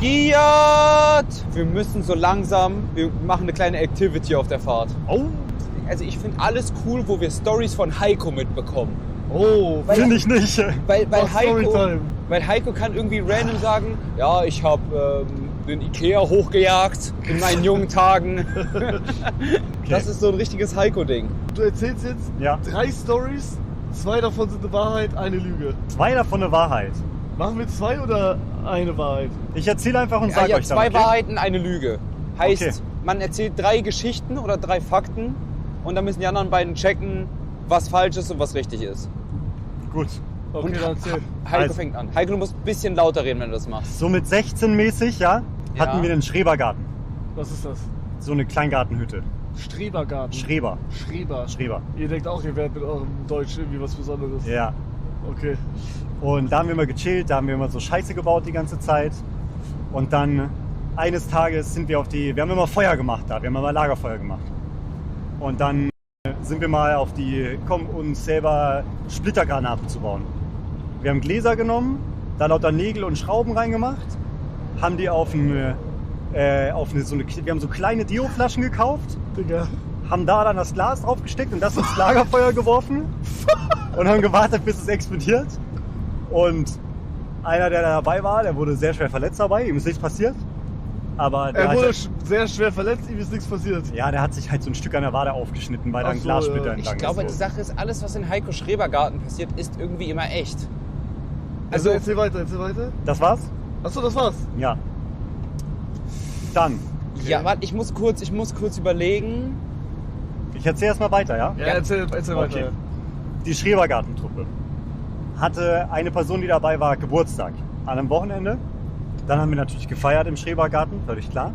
Giat! Wir müssen so langsam, wir machen eine kleine Activity auf der Fahrt. Oh. Also ich finde alles cool, wo wir Stories von Heiko mitbekommen. Oh, Finde ich nicht. Weil Heiko kann irgendwie random sagen, ja, ich habe den Ikea hochgejagt in meinen jungen Tagen. Das ist so ein richtiges Heiko-Ding. Du erzählst jetzt 3 Stories, 2 davon sind eine Wahrheit, eine Lüge. 2 davon eine Wahrheit. Machen wir 2 oder eine Wahrheit? Ich erzähle einfach und sage euch dann. 2 okay? Wahrheiten, eine Lüge. Heißt, Okay. man erzählt 3 Geschichten oder 3 Fakten und dann müssen die anderen beiden checken, was falsch ist und was richtig ist. Gut. Okay, Und dann erzähl. Heiko fängt an. Heiko, du musst ein bisschen lauter reden, wenn du das machst. So mit 16 mäßig, hatten Ja. wir den Schrebergarten. Was ist das? So eine Kleingartenhütte. Strebergarten. Schreber. Schreber. Ihr denkt auch, ihr werdet mit eurem Deutsch irgendwie was Besonderes. Ja. Okay. Und da haben wir immer gechillt, da haben wir immer so Scheiße gebaut die ganze Zeit. Und dann eines Tages sind wir wir haben immer Feuer gemacht da, wir haben immer Lagerfeuer gemacht. Und dann sind wir mal auf die, uns selber Splittergranaten zu bauen. Wir haben Gläser genommen, da lauter Nägel und Schrauben reingemacht, haben die wir haben so kleine Dio-Flaschen gekauft, Digga. haben da dann das Glas draufgesteckt und das ins Lagerfeuer geworfen und haben gewartet, bis es explodiert. Und einer, der da dabei war, der wurde sehr schwer verletzt dabei, ihm ist nichts passiert. Aber Er wurde sehr schwer verletzt, ihm ist nichts passiert. ja, der hat sich halt so ein Stück an der Wade aufgeschnitten, weil da ein Glassplitter entlang Ich glaube, ist. die Sache ist, alles, was in Heiko Schrebergarten passiert, ist irgendwie immer echt. Also erzähl weiter. Das war's? Achso, das war's. Ja. Dann, Ja, warte, ich muss kurz überlegen. ich erzähle erst mal weiter, ja? Ja, erzähl Okay. weiter. Die Schrebergartentruppe hatte eine Person, die dabei war, Geburtstag an einem Wochenende. Dann haben wir natürlich gefeiert im Schrebergarten, völlig klar.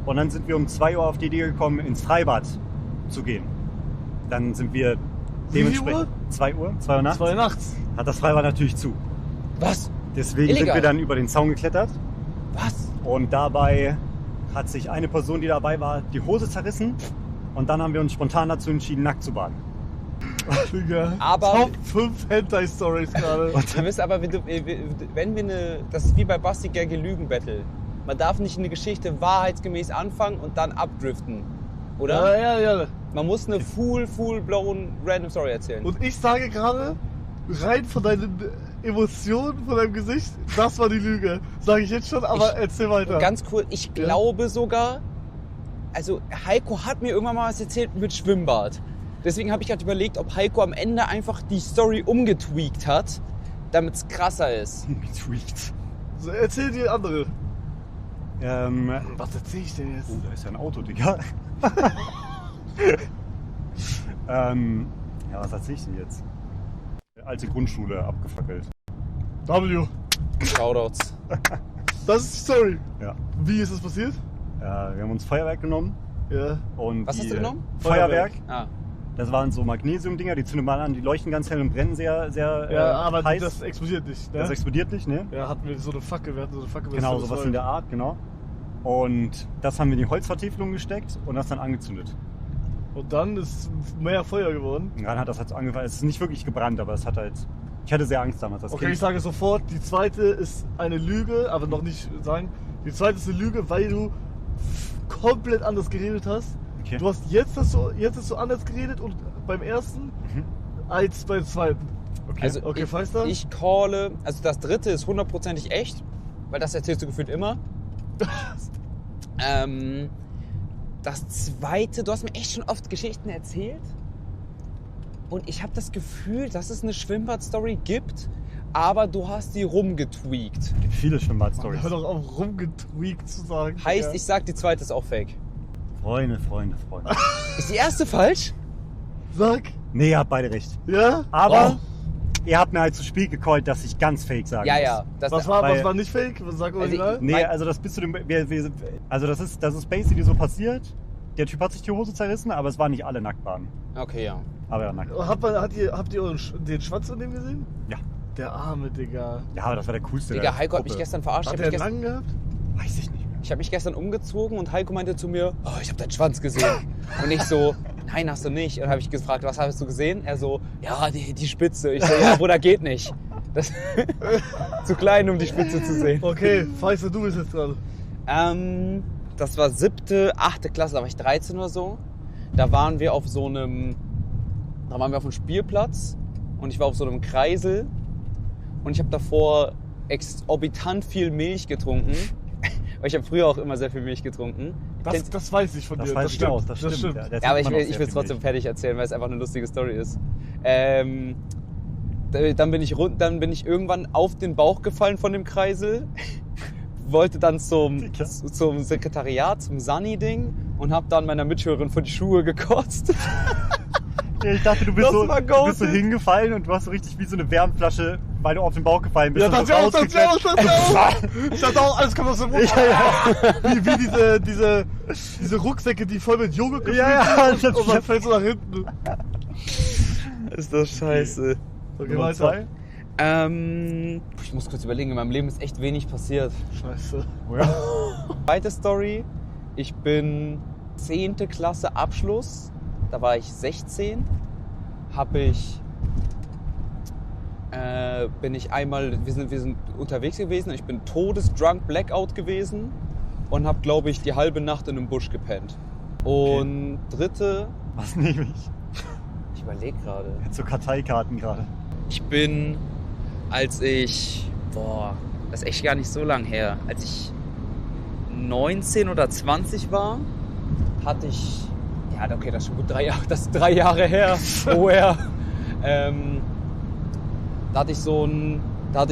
Und dann sind wir um 2 Uhr auf die Idee gekommen, ins Freibad zu gehen. Dann sind wir Wie viel dementsprechend... Uhr? 2 Uhr? 2 Uhr nachts? 2 Uhr nachts. Hat das Freibad natürlich zu. Was? Deswegen Illegal. sind wir dann über den Zaun geklettert. Was? Und dabei hat sich eine Person, die dabei war, die Hose zerrissen. Und dann haben wir uns spontan dazu entschieden, nackt zu baden. Digga. Aber- Top 5 Hentai-Stories gerade. Ihr wisst aber, das ist wie bei Basti Gagge Lügen-Battle. Man darf nicht eine Geschichte wahrheitsgemäß anfangen und dann abdriften. Oder? Ja. Man muss eine full-blown random Story erzählen. Und ich sage gerade, rein von deinen Emotionen, von deinem Gesicht, das war die Lüge. Sage ich jetzt schon, aber erzähl weiter. Ganz cool, ich glaube sogar, also Heiko hat mir irgendwann mal was erzählt mit Schwimmbad. Deswegen habe ich gerade überlegt, ob Heiko am Ende einfach die Story umgetweakt hat, damit es krasser ist. Getweakt. So, erzähl die andere. Ähm, Was erzähl ich denn jetzt? oh, da ist ja ein Auto, Digga. Ja, was erzähl ich denn jetzt? Alte Grundschule abgefackelt. W. Shoutouts. Das ist die Story. Ja. Wie ist das passiert? Wir haben uns Feuerwerk genommen. Ja. Und Was hast du genommen? Feuerwerk. Ah. Das waren so Magnesium-Dinger, die zündet man an, die leuchten ganz hell und brennen sehr, sehr Ja, aber heiß. das explodiert nicht, ne? Das explodiert nicht, ne? Ja, hatten wir so eine Fackel, wir hatten so eine Fackel. Genau, sowas in der Art, genau. Und das haben wir in die Holzvertiefung gesteckt und das dann angezündet. Und dann ist mehr Feuer geworden. Und dann hat das halt so angefangen. Es ist nicht wirklich gebrannt, aber es hat halt. Ich hatte sehr Angst damals. Als Okay, Kind. ich sage sofort, die zweite ist eine Lüge, aber noch nicht sagen. Die zweite ist eine Lüge, weil du komplett anders geredet hast. Okay. Du hast jetzt hast du anders geredet und beim ersten als beim zweiten. Okay. Also Okay, Feister? ich calle, also das dritte ist 100%ig echt, weil das erzählst du gefühlt immer. Das zweite, du hast mir echt schon oft Geschichten erzählt und ich habe das Gefühl, dass es eine Schwimmbad-Story gibt, aber du hast die rumgetweakt. gibt viele Schwimmbad-Stories. Hör doch auf, rumgetweakt zu sagen. Heißt, Ja. ich sag, die zweite ist auch fake. Freunde. Ist die erste falsch? Sag, Nee, ihr habt beide recht. ja? Aber ihr habt mir halt zu Spiel gecallt, dass ich ganz fake sagen Ja, muss. ja. Das, Was war nicht fake? Was sag original? Nee, Mein- also das bis zu dem. Also das ist basically so passiert. Der Typ hat sich die Hose zerrissen, aber es waren nicht alle Nacktbaden. Okay, ja. Aber ja, nackt. Habt ihr den Schwanz von dem gesehen? Ja. Der arme Digga. Ja, aber das war der coolste. Digga, der Heiko hat mich Gruppe. gestern verarscht. Hat Ich hab der mich einen langen gehabt? Weiß ich nicht mehr. Ich habe mich gestern umgezogen und Heiko meinte zu mir, oh, ich habe deinen Schwanz gesehen. Und ich so, nein, hast du nicht. Und dann habe ich gefragt, was hast du gesehen? Er so, ja, die Spitze. Ich so, ja, Bruder, geht nicht. Das zu klein, um die Spitze zu sehen. Okay, Faisal, du bist jetzt dran. Das war 7., 8. Klasse, da war ich 13 oder so. Da waren wir auf einem Spielplatz und ich war auf so einem Kreisel und ich habe davor exorbitant viel Milch getrunken. Weil ich habe früher auch immer sehr viel Milch getrunn. Das weiß ich von dir. Das weiß ich auch, das stimmt. Ja, aber ich will es trotzdem fertig erzählen, weil es einfach eine lustige Story ist. Dann bin ich irgendwann auf den Bauch gefallen von dem Kreisel, wollte dann zum Sekretariat, zum Sani-Ding und habe dann meiner Mitschülerin vor die Schuhe gekotzt. Ja, ich dachte, du bist so hingefallen und du hast so richtig wie so eine Wärmflasche, weil du auf den Bauch gefallen bist. Ja, das ja auch. Ich dachte auch, alles kommt aus dem Mund. Wie diese Rucksäcke, die voll mit Joghurt gefüllt sind und man fällt so nach hinten. Ist das scheiße. Okay, weiter. Ich muss kurz überlegen, in meinem Leben ist echt wenig passiert. Scheiße. Zweite Story. Ich bin 10. Klasse Abschluss. Da war ich 16. Wir sind unterwegs gewesen. Ich bin todesdrunk Blackout gewesen und habe, glaube ich, die halbe Nacht in einem Busch gepennt. Und dritte. Was nehme ich? Ich überlege gerade. Jetzt so Karteikarten gerade. Ich bin, das ist echt gar nicht so lang her. Als ich 19 oder 20 war, hatte ich. Ja, okay, das ist schon gut 3 Jahre. Das ist 3 Jahre her. Woher? Da hatte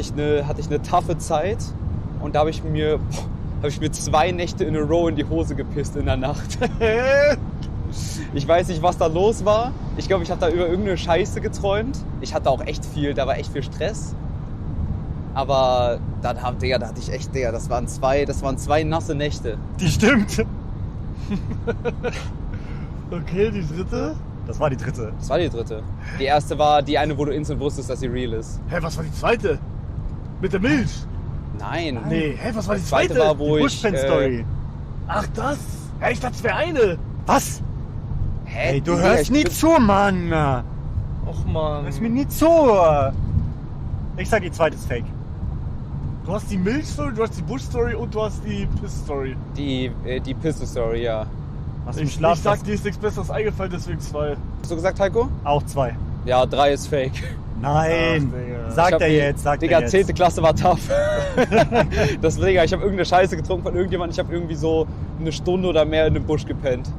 ich eine taffe Zeit und da habe ich mir 2 Nächte in a row in die Hose gepisst in der Nacht. Ich weiß nicht, was da los war. Ich glaube, ich habe da über irgendeine Scheiße geträumt. Ich hatte auch echt viel, da war echt viel Stress. Aber da hatte ich echt, das waren 2 nasse Nächte. Die stimmt. Okay, die dritte? Das war die dritte. Das war die dritte. Die erste war die eine, wo du instant wusstest, dass sie real ist. Hä, was war die zweite? Mit der Milch? Nein. Nee, was war die Die zweite? zweite war, wo Die ich... Bushpen-Story. Ach, das? Hä, ich dachte, es wäre eine. Was? Hä? Ey, du hörst nie zu, Mann. Och, Mann. Hörst mir nie zu. Ich sag, die zweite ist fake. Du hast die Milch-Story, du hast die Bush-Story und du hast die Piss-Story. Die Piste-Story, ja. Hast du Ich sag, dir ist nichts Besseres eingefallen, deswegen 2. Hast du gesagt, Heiko? Auch 2. Ja, 3 ist fake. Nein. Ach, Digga. Sagt er jetzt. Digga, 10. Klasse war tough. Ich habe irgendeine Scheiße getrunken von irgendjemandem. Ich habe irgendwie so eine Stunde oder mehr in einem Busch gepennt.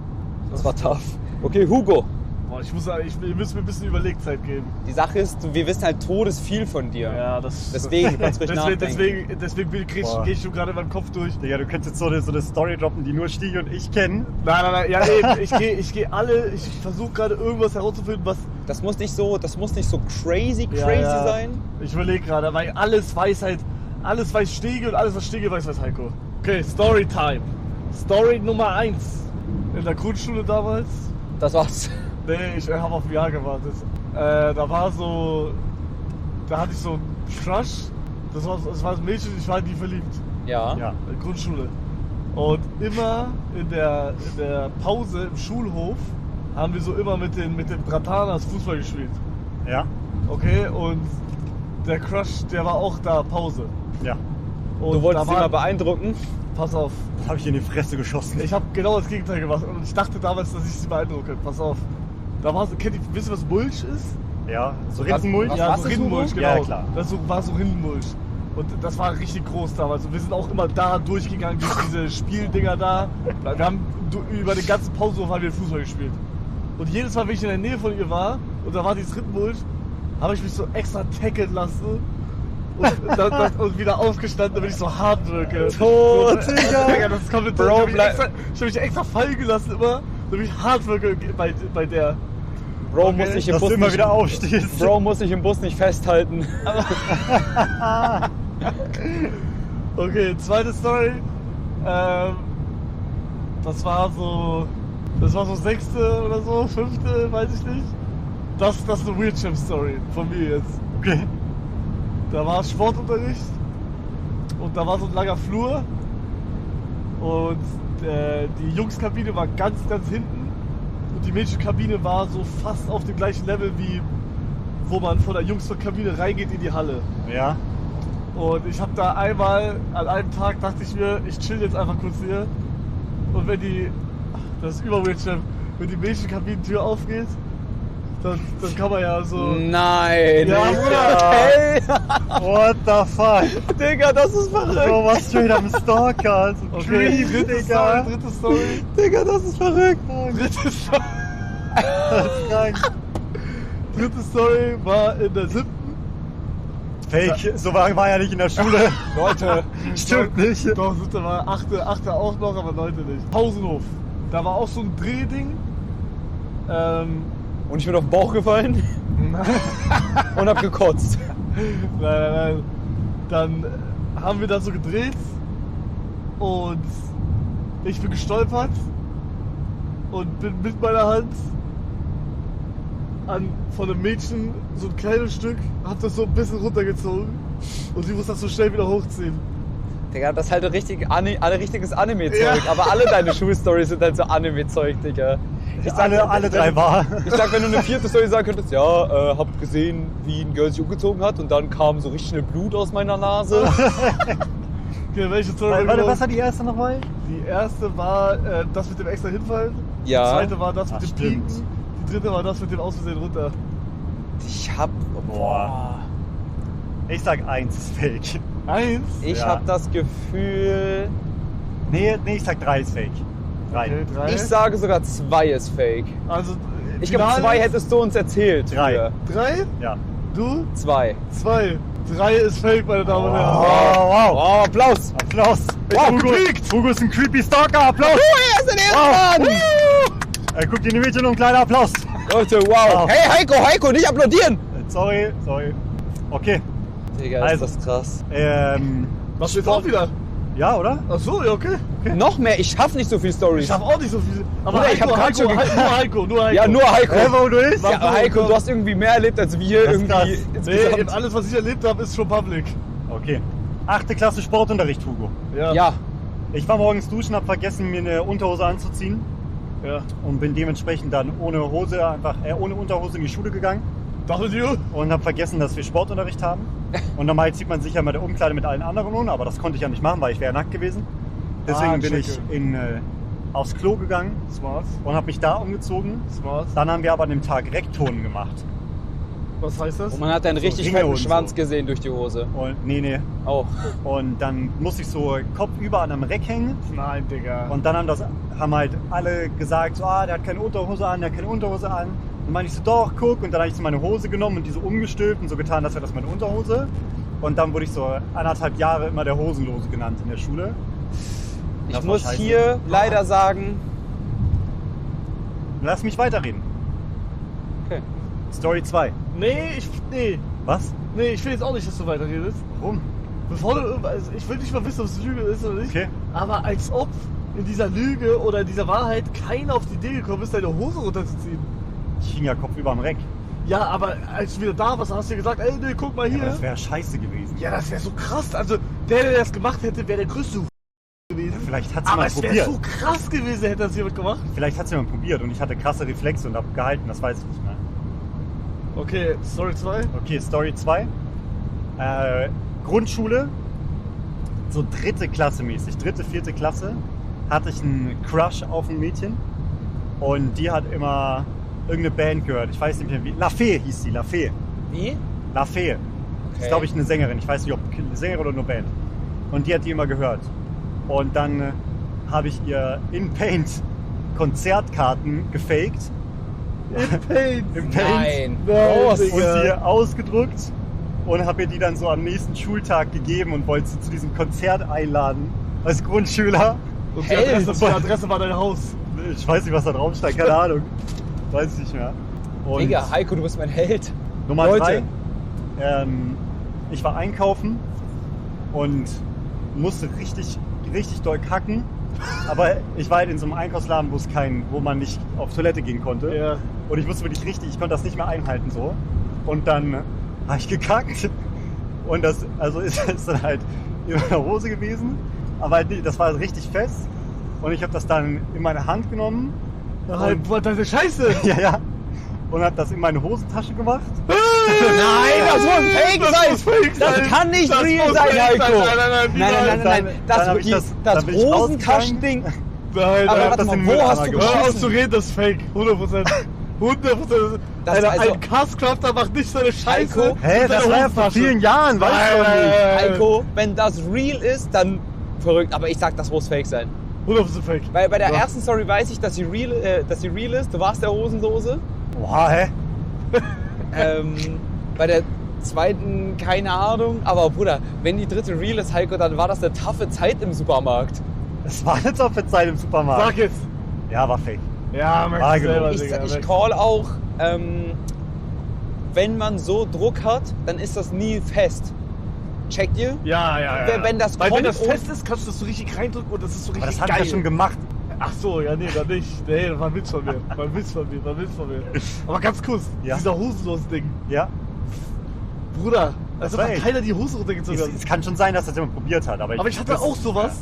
Das war tough. Okay, Hugo. Boah, ihr müsst mir ein bisschen Überlegzeit geben. Die Sache ist, wir wissen halt todes viel von dir. Ja, Deswegen, du kannst ruhig nachdenken. Deswegen gehe ich schon gerade in meinem Kopf durch. Digga, du könntest jetzt so eine Story droppen, die nur Stieg und ich kennen. Nein, ja eben. Ich versuche gerade irgendwas herauszufinden, was... Das muss nicht so crazy sein. Ich überlege gerade, weil alles weiß Stege und alles, was Stege weiß Heiko. Okay, Storytime. Story Nummer 1. In der Grundschule damals. Das war's. Nee, ich habe auf ein Jahr gewartet. Da hatte ich so einen Crush. Das war ein Mädchen, ich war in die verliebt. Ja. In der Grundschule. Und immer in der Pause im Schulhof haben wir so immer mit den Bratanas Fußball gespielt. Ja. Okay, und der Crush, der war auch da, Pause. Ja. Und Du wolltest sie mal beeindrucken? Pass auf. Das habe ich in die Fresse geschossen. Ich habe genau das Gegenteil gemacht und ich dachte damals, dass ich sie beeindrucke. Pass auf. Da war so, wisst ihr, was Mulch ist? Ja, so Rindenmulch? Was Ja, war's so das, Rindenmulch, Hugo? genau. Ja, klar. Das war so Rindenmulch. Und das war richtig groß damals. Und wir sind auch immer da durchgegangen durch diese Spieldinger da. Wir haben über den ganzen Pausenhof haben wir Fußball gespielt. Und jedes Mal, wenn ich in der Nähe von ihr war und da war dieses Rindenmulch, habe ich mich so extra tackeln lassen. Und wieder aufgestanden, damit ich so hart wirke. Tot, so, Digga. Das ist komplett Bro, ich habe mich extra fallen gelassen immer, damit ich hart wirke bei der. Bro Okay. muss sich im Dass Bus du immer nicht, wieder aufstehst. Bro muss sich im Bus nicht festhalten. Okay, zweite Story. Das war so 6. oder so, 5., weiß ich nicht. Das ist eine Wheelchair-Story von mir jetzt. Okay. Da war Sportunterricht und da war so ein langer Flur und die Jungskabine war ganz, ganz hinten und die Mädchenkabine war so fast auf dem gleichen Level wie wo man von der Jungs-Kabine reingeht in die Halle. Ja. Und ich habe da einmal, an einem Tag dachte ich mir, ich chill jetzt einfach kurz hier. Und das ist überweird, Chef, wenn die Mädchenkabinentür aufgeht, dann kann man ja so... Nein! Ja, Bruder! Hey! What the fuck? Digga, das ist verrückt! So was straight am Stalker. So Okay, creep, dritte Digga. Story. Digga, das ist verrückt! Dritte Story. Das ist krank. Dritte Story war in der 7. Fake, so war ja nicht in der Schule. Leute, Stimmt nicht. Doch, 7. war 8. auch noch, aber 9. nicht. Pausenhof. Da war auch so ein Drehding. und ich bin auf den Bauch gefallen und hab gekotzt. Nein. Dann haben wir da so gedreht und ich bin gestolpert und bin mit meiner Hand von einem Mädchen so ein kleines Stück, hab das so ein bisschen runtergezogen und sie muss das so schnell wieder hochziehen. Digga, das ist halt ein richtiges Anime-Zeug. Ja. Aber alle deine Schulstorys sind halt so Anime-Zeug, Digga. Alle drei wahr. Ich sag, wenn du eine 4. Story sagen könntest, ja, hab gesehen, wie ein Girl sich umgezogen hat und dann kam so richtig schnell Blut aus meiner Nase. Okay, welche Story? Warte, was war die erste nochmal? Die erste war das mit dem extra Hinfallen. Ja. Die zweite war das mit dem stimmt. Pieken. Die dritte war das mit dem Ausversehen runter. Ich hab... Boah. Ich sag 1 ist fake. 1? Ich Ja. hab das Gefühl... Nee, ich sag 3 ist fake. 3. Okay, 3. Ich sage sogar 2 ist fake. Also, Ich glaube, 2 hättest du uns erzählt. 3. 3? Ja. Du? 2. 2. 3 ist fake, meine Damen und Herren. Wow. Oh, Applaus! Applaus. Wow, Hugo ist ein creepy Stalker. Applaus. Er ist der Wow. Mann! Guckt in die Mädchen und kleiner Applaus. Leute, wow. Wow. Hey, Heiko, nicht applaudieren! Sorry. Okay. Digga, Also. ist das krass. Was steht auch wieder? Ja, oder? Ach so, ja, okay. Noch mehr, ich schaff nicht so viel Storys. Ich hab auch nicht so viele. Aber Bruder, ich hab grad schon nur Heiko. Ja, nur Heiko. Wo du bist? Ja, Heiko, du hast irgendwie mehr erlebt als wir Das ist irgendwie. krass. Nee, Insgesamt. alles, was ich erlebt habe, ist schon public. Okay. 8. Klasse Sportunterricht, Hugo. Ja. Ich war morgens duschen, hab vergessen, mir eine Unterhose anzuziehen Ja. und bin dementsprechend dann ohne Unterhose in die Schule gegangen W? und hab vergessen, dass wir Sportunterricht haben. Und normal zieht man sich ja mal der Umkleide mit allen anderen an, aber das konnte ich ja nicht machen, weil ich wäre nackt gewesen. Deswegen bin ich aufs Klo gegangen Smart. und habe mich da umgezogen. Smart. Dann haben wir aber an dem Tag Rektonen gemacht. Was heißt das? Und man hat einen So richtig Ringe fetten und Schwanz so. gesehen durch die Hose. Und nee. Oh. Und dann musste ich so kopfüber an einem Reck hängen. Nein, Digga. Und dann haben halt alle gesagt, so, der hat keine Unterhose an, Und meinte ich so, doch, guck. Und dann habe ich so meine Hose genommen und die so umgestülpt und so getan, als wäre das meine Unterhose. Und dann wurde ich so 1,5 Jahre immer der Hosenlose genannt in der Schule. Ich Das war muss scheiße. hier leider sagen, Lass mich weiterreden. okay. Story 2. Nee. Was? Nee, ich will jetzt auch nicht, dass du weiterredest. Warum? Bevor du, also ich will nicht mal wissen, ob es Lüge ist oder nicht. Okay. Aber als ob in dieser Lüge oder in dieser Wahrheit keiner auf die Idee gekommen ist, deine Hose runterzuziehen. Ich hing ja kopfüber am Reck. Ja, aber als du wieder da warst, hast du dir gesagt, ey, nee, guck mal Ja, hier. aber das wäre scheiße gewesen. Ja, das wäre so krass. Also, der das gemacht hätte, wäre der größte gewesen. Vielleicht hat es Aber jemand es wäre probiert. so krass gewesen, hätte das jemand gemacht. Vielleicht hat es jemand probiert und ich hatte krasse Reflexe und habe gehalten, das weiß ich nicht mehr. Okay, Story 2. Okay, Story 2. Grundschule, so 3. Klasse mäßig, 3., 4. Klasse, hatte ich einen Crush auf ein Mädchen und die hat immer irgendeine Band gehört. Ich weiß nicht mehr wie. La Fee hieß sie, La Fee. Wie? La Fee. Das ist, glaube ich, eine Sängerin. Ich weiß nicht, ob eine Sängerin oder nur Band. Und die hat die immer gehört. Und dann habe ich ihr in Paint Konzertkarten gefaked. In Paint. Im Paint. Nein. Nein, Und Digga. sie ausgedruckt und habe ihr die dann so am nächsten Schultag gegeben und wollte sie zu diesem Konzert einladen als Grundschüler. Und die Hell. Adresse war dein Haus. Ich weiß nicht, was da drauf stand, keine Ahnung. Weiß ich nicht mehr. Und Digga, Heiko, du bist mein Held. Nummer Leute. 3. Ich war einkaufen und musste richtig doll kacken. Aber ich war halt in so einem Einkaufsladen, wo man nicht auf Toilette gehen konnte. Ja. Und ich wusste wirklich ich konnte das nicht mehr einhalten so. Und dann habe ich gekackt. Und das ist dann halt in meiner Hose gewesen. Aber halt nicht, das war richtig fest. Und ich habe das dann in meine Hand genommen. Halt, was deine Scheiße. Ja. Und habe das in meine Hosentasche gemacht. Nein, das muss fake Das sein! muss fake Das sein. kann nicht Das real muss sein, fake Heiko! sein. Nein, Nein. Dann hab ich Das dann bin ich Rosenkasten-Ding. Nein, Aber nein, warte das mal, in den wo Mülleimer hast du geworfen. hör auf geschissen? zu reden, das ist fake. 100%. 100%. Das also- Ein Castcrafter macht nicht seine Scheiße. Heiko? Hä, mit das seiner war ja vor Hosentasche. vielen Jahren, weißt du doch nicht. Heiko, wenn das real ist, dann verrückt. Aber ich sag, das muss fake sein. 100% fake. Weil bei der Ja. ersten Story weiß ich, dass sie real ist. Du warst der Hosendose. Boah, hä? Bei der zweiten keine Ahnung. Aber Bruder, wenn die dritte real ist, Heiko, dann war das eine taffe Zeit im Supermarkt. Es war eine taffe Zeit im Supermarkt. Sag jetzt. Ja, war fake. Ja, merkst Ah, du selber, Ich Digga. call auch, wenn man so Druck hat, dann ist das nie fest. Checkt ihr? Ja. Wenn das Weil wenn kommt das und- fest ist, kannst du das so richtig reindrücken und das ist so Aber richtig das hat geil. er schon gemacht. Ach so, ja, nee, dann nicht. Nee, das war ein Witz von mir. War ein Witz von mir. Aber ganz kurz, Ja. dieser Hosenlos-Ding. Ja. Bruder, also war hat echt. keiner die Hose runtergezogen. Es kann schon sein, dass das jemand probiert hat. Aber ich hatte das- auch sowas.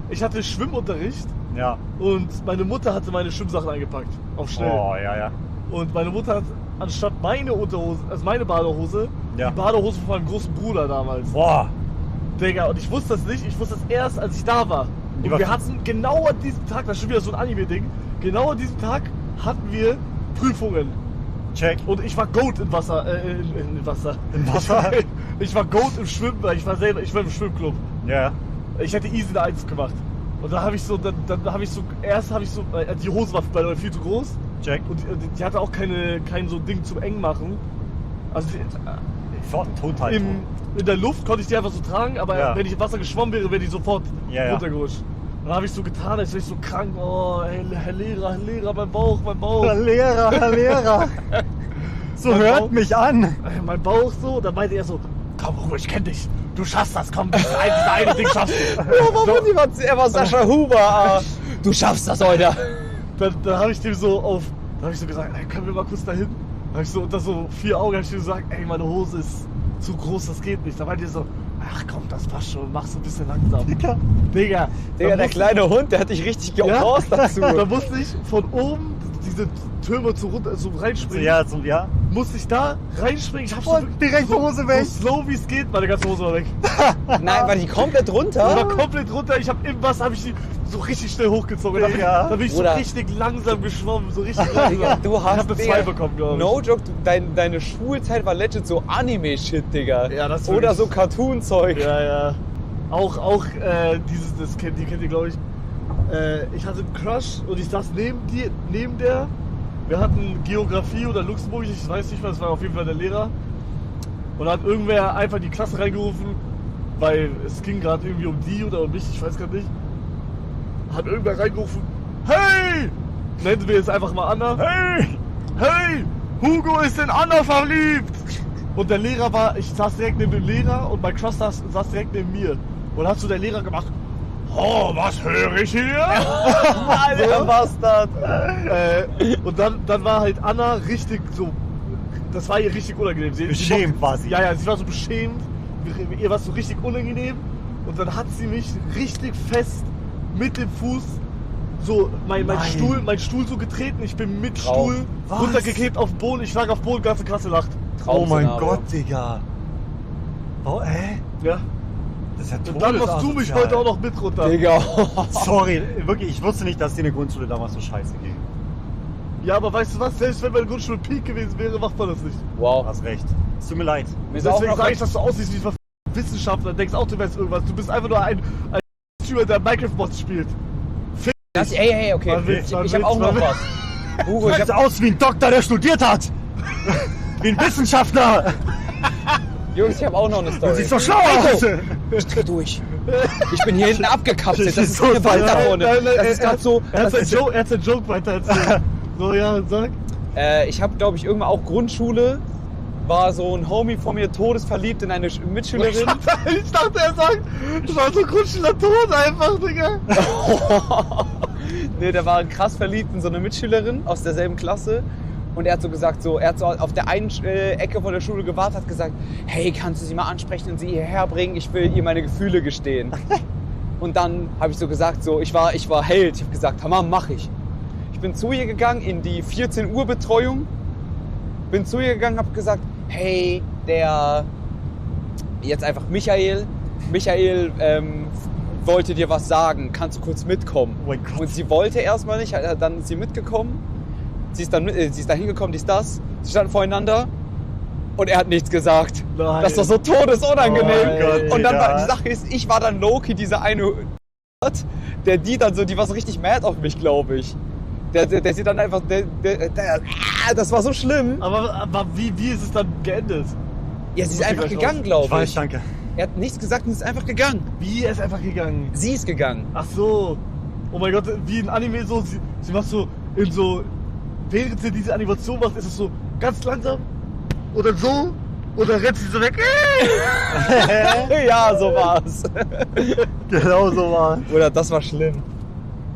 Ich hatte Schwimmunterricht Ja. und meine Mutter hatte meine Schwimmsachen eingepackt. Auf schnell. Oh, ja. Und meine Mutter hat anstatt meine Unterhose, also meine Badehose, Ja. die Badehose von meinem großen Bruder damals. Boah. Digga, und ich wusste das nicht. Ich wusste das erst, als ich da war. Die Und war wir fix. hatten genau an diesem Tag, das ist schon wieder so ein Anime-Ding, genau an diesem Tag hatten wir Prüfungen. Check. Und ich war Goat im Wasser, in Wasser. Im Wasser? Ich war Goat im Schwimmen, weil ich war im Schwimmclub. Ja. Ich hätte easy eine 1 gemacht. Und da habe ich so, die Hose war bei mir viel zu groß. Check. Und die hatte auch kein so Ding zum eng machen. Also Total. in der Luft konnte ich die einfach so tragen, aber Ja. wenn ich im Wasser geschwommen wäre, wäre die sofort Ja. runtergerutscht. Dann habe ich so getan, als wäre ich so krank. Oh, ey, Herr Lehrer, mein Bauch. Herr Lehrer. So Mein hört Bauch. mich an. Mein Bauch so. Dann meinte er so, komm Ruhe, ich kenn dich. Du schaffst das, komm, dieses eine Ding schaffst du. Er war Sascha Huber. Du schaffst das heute. Dann habe ich dem so gesagt, ey, können wir mal kurz dahin? Dann habe ich so unter so 4 Augen hab ich ihm gesagt, ey, meine Hose ist zu groß, das geht nicht. Da meinte er so, ach komm, das passt schon, mach so ein bisschen langsam. Digga. Digga, dann der musste- kleine Hund, der hat dich richtig geohrst dazu. Da musste ich von oben diese Türme so reinspringen. Ja. Musste ich da reinspringen. Ich hab's Und direkt Hose weg. So slow wie es geht, meine ganze Hose war weg. Nein, war die komplett Die war runter? komplett runter. Ich hab im Wasser die so richtig schnell hochgezogen. Digga. Da bin ich so Bruder. richtig langsam geschwommen. So richtig Digga, langsam. du ich hast hab eine 2 bekommen, glaube ich. No joke, deine Schulzeit war legit so Anime-Shit, Digga. Ja, das ist Oder wirklich- so Cartoon-Zeug. Ja. Auch die kennt ihr, glaube ich. Ich hatte einen Crush und ich saß neben der. Wir hatten Geografie oder Luxemburg, ich weiß nicht mehr, das war auf jeden Fall der Lehrer. Und da hat irgendwer einfach die Klasse reingerufen, weil es ging gerade irgendwie um die oder um mich, ich weiß gar nicht. Hat irgendwer reingerufen, hey! Nennen wir jetzt einfach mal Anna. Hey! Hugo ist in Anna verliebt! Und der Lehrer ich saß direkt neben dem Lehrer und mein Crush saß direkt neben mir. Und hat so der Lehrer gemacht, oh, was höre ich hier? Alter Bastard. Und dann war halt Anna richtig so, das war ihr richtig unangenehm. Beschämt war sie. Ja, sie war so beschämt, ihr war es so richtig unangenehm. Und dann hat sie mich richtig fest mit dem Fuß so mein Stuhl so getreten. Ich bin mit Traum. Stuhl Was? runtergeklebt auf den Boden. Ich lag auf dem Boden, ganze Klasse lacht. Oh mein Traum-Szenario. Gott, Digga. Oh, Ja. Das ist ja Und dann machst du mich todesasozial. heute auch noch mit runter. Digga. Sorry, wirklich, ich wusste nicht, dass dir in der Grundschule damals so scheiße ging. Ja, aber weißt du was? Selbst wenn meine Grundschule Peak gewesen wäre, macht man das nicht. Du Wow. hast recht. Es tut mir leid. Mir ist auch Deswegen noch sage ich, dass du aussiehst wie ein Wissenschaftler. Denkst auch, du wärst irgendwas. Du bist einfach nur ein Streamer, der Minecraft-Mods spielt. Ey, okay. Man will's, man Ich hab will's, auch noch man was. Hugo, Du ich siehst hab, aus wie ein Doktor, der studiert hat. Wie ein Wissenschaftler. Jungs, ich hab auch noch eine Du Story. siehst so schlau aus. Dreh durch. Ich bin hier hinten abgekapselt. Das ist So eine Wald da voll- vorne. Das ist gerade so. Er hat seinen Joke weiter erzählt. So, ja, sag. Ich habe, glaube ich, irgendwann auch Grundschule. War so ein Homie von mir todesverliebt in eine Mitschülerin. Ich dachte, er sagt, du warst so Grundschüler tot einfach, Digga. Nee, der war krass verliebt in so eine Mitschülerin aus derselben Klasse. Und er hat so gesagt, er hat so auf der einen Ecke von der Schule gewartet, hat gesagt, hey, kannst du sie mal ansprechen und sie hierher bringen? Ich will ihr meine Gefühle gestehen. Und dann habe ich so gesagt, ich war Held. Ich habe gesagt, Hammer, mach ich. Ich bin zu ihr gegangen in die 14 Uhr Betreuung. Bin zu ihr gegangen, habe gesagt, hey, jetzt einfach Michael, wollte dir was sagen, kannst du kurz mitkommen? Oh mein Gott. Und sie wollte erstmal nicht, dann ist sie mitgekommen, sie ist da hingekommen, das, sie standen voreinander und er hat nichts gesagt. Nein. Das war so todesunangenehm. Oh mein Gott, und dann Digga. die Sache ist, ich war dann Loki, dieser eine, der die war so richtig mad auf mich, glaube ich. Der sieht dann einfach, das war so schlimm. Aber wie ist es dann geendet? Ja, sie ist Muss ich einfach gleich gegangen, raus. glaube Ich weiß, ich. danke. Er hat nichts gesagt und ist einfach gegangen. Wie, er ist einfach gegangen? Sie ist gegangen. Ach so. Oh mein Gott, wie in Anime so, sie macht so in so, während sie diese Animation macht, ist es so ganz langsam und dann so und dann rennt sie so weg. Ja, so war's. Genau so war. Oder das war schlimm.